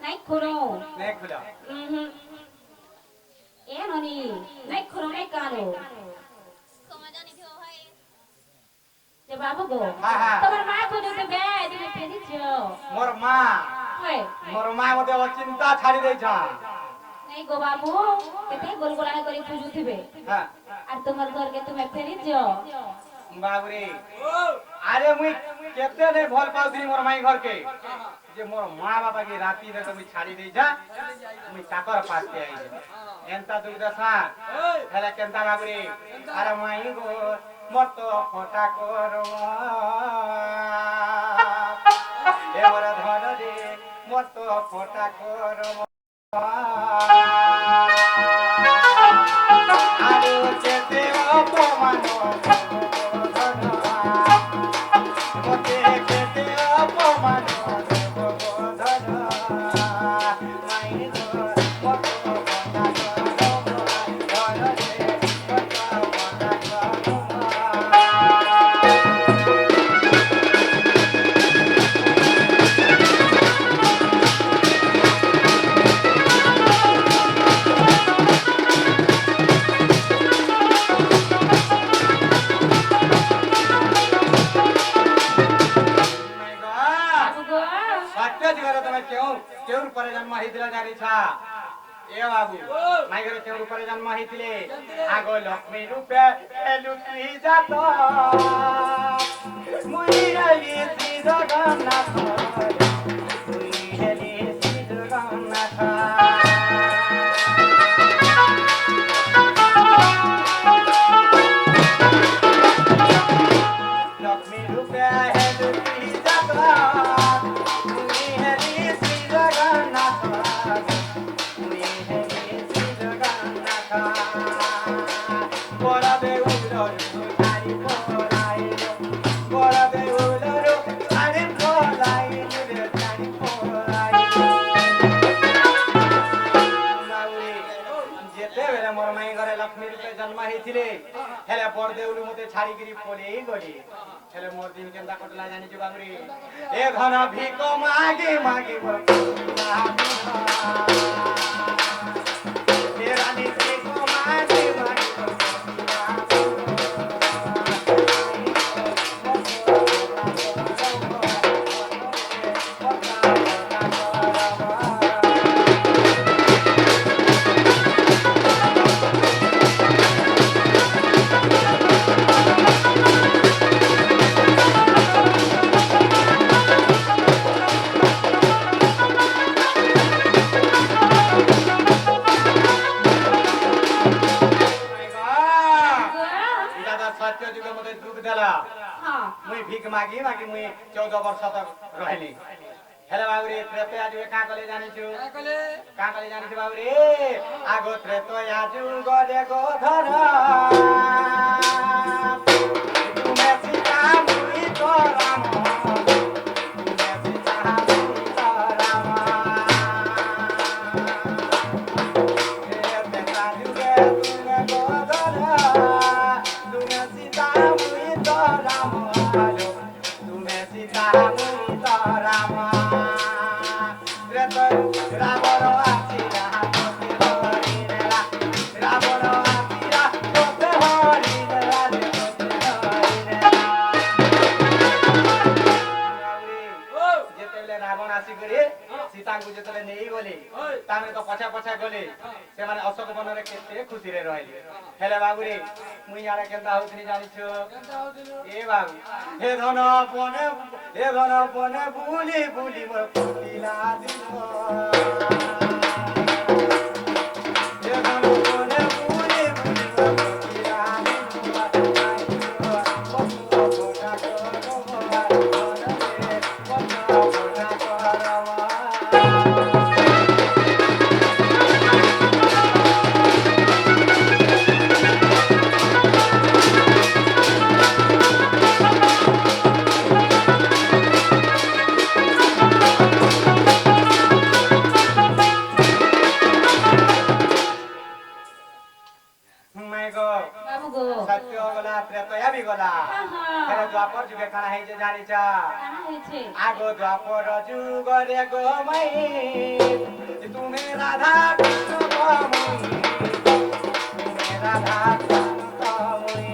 नहीं खुलो नहीं खुलो ए ननी नहीं खुलो नहीं कालो যে বাবু গো তোমার মা কোন তো বে তুমি ফেরিছো মোর মা মতে অচিন্তা ছাড়ি দেইছা नहीं गो बाबू केते गोलगोला करी पूजुथिबे हां আর তোমার ঘরকে তুমি ফেরিছো বাবুরে আরে মুই কেতে নে ভাল পাউছিনি মোর মাই ঘরকে যে মোর মা বাবা কি রাতি রে তুমি ছাড়ি দেই যা মুই চাকর পাতে আই এন্তা দুর্দশা হেলা কেনতা বাবুরে আরে মাই গো মত ফটা করো এ মোর ধন রে মত ফটা করো আরে কেতে অপমান মতে কেতে অপমান जन्म होइतिला जानी छा ए बाबू माई घरे केउ रूपरे जन्म होइतिले आगो लक्ष्मी रूपे लुकी जात मुई हेली श्री जगन्नाथ मुई हेली श्री जगन्नाथ लक्ष्मी रूपे लुकी जात हेले परदेउलु मते छाड़ी गिरी पले गली हेले मोर दिन केंदा कटला जानि छु बाबुरे ए घन भिको मागे मागे ए रानी भिको मागे मागे भीख मागी मागी मुई 14 वर्ष तक रहली हेले बाबुरे त्रेतो आज का कले जानि छु का कले जानि छु बाबुरे आगो त्रेतो आज गरे गो धर तुमे सीता मुई तो राम तुमे सीता मुई तो राम ए बेटा जुगे तुमे गो धर तुमे सीता मुई तो राम सीता को जतले नेई गले तामे तो पछा पछा गले से माने अशोक वन रे केते खुशी रे रहले हेले बाबू रे मुई यारे केंदा होतनी जानि छु ए बाबू हे धन पने बुली बुली मोर कुटिला दिनो দ্বাপর যুগে কানা হয়েছে জানিছ কানা হয়েছে আগ দ্বাপর যুগরে গো মাই তুমি রাধা কৃষ্ণ তমই তুমি রাধা কৃষ্ণ তমই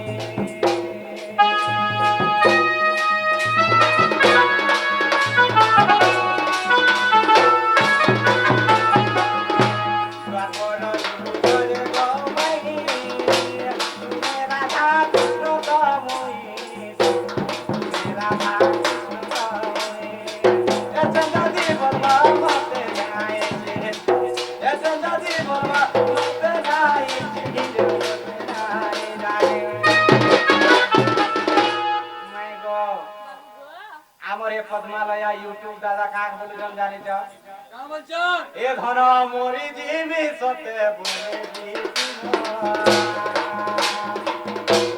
পদ্মালয়া ইউটিউব দাদা কাক বলুন জানিছ এ ধন মরি জিমি সতে বলে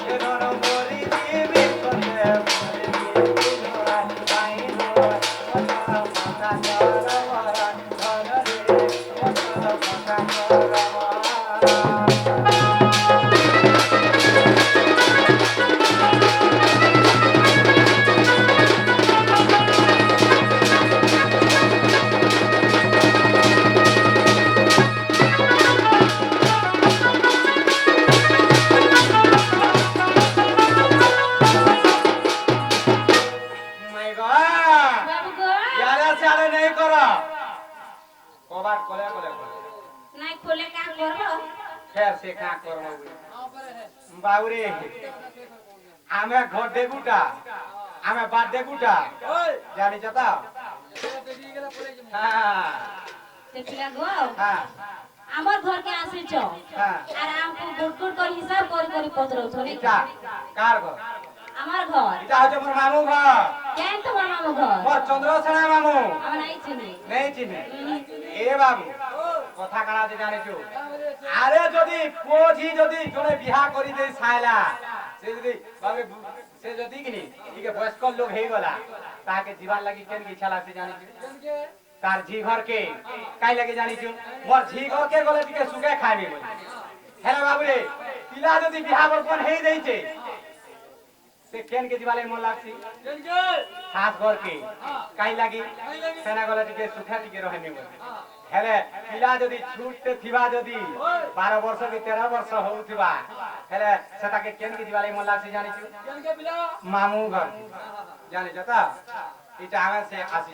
এ ধন মরি জিমি সতে বাউরে আমি ঘর গুটা আমি বাদ গুটা জানিছ তো আমার ঘরকে আসিছ আর আমকু গুড়গুড় করে হিসাব করে পত্রছ কার ঘর আমার ঘর এটা হচ্ছে মোর মামু ঘর কেন তোমার মামু ঘর মোর চন্দ্রসেনা মামু আমার নাই চিনি নেই চিনি এ বাবু কথা কানা যে জানিছো আরে যদি পোঝি যদি জনে বিহা করি দেই সাইলা সে যদি ভাবে সে যদি কিনি ইকে বয়স্ক লোক হই গলা তাকে জীবন লাগি কেন কি ছালা সে জানিছো তার ঝি ঘরকে কাই লাগে জানিছো মোর ঝি ঘরকে গলে টিকে সুগে খাইবে বলি হেলা বাবু রে পিলা যদি বিহা বরপন হেই দেইছে সে কেন के जीवाले मन लागसी केन के खास घर के काई लागी सेना गला टिके सुखा टिके रहने बोल हेले पिला जदी छूटते थिबा जदी 12 वर्ष की 13 वर्ष होउथिबा हेले सेटा के केन के जीवाले मन लागसी जानि छु केन के पिला मामू घर जानि जता इटा आगे से आसी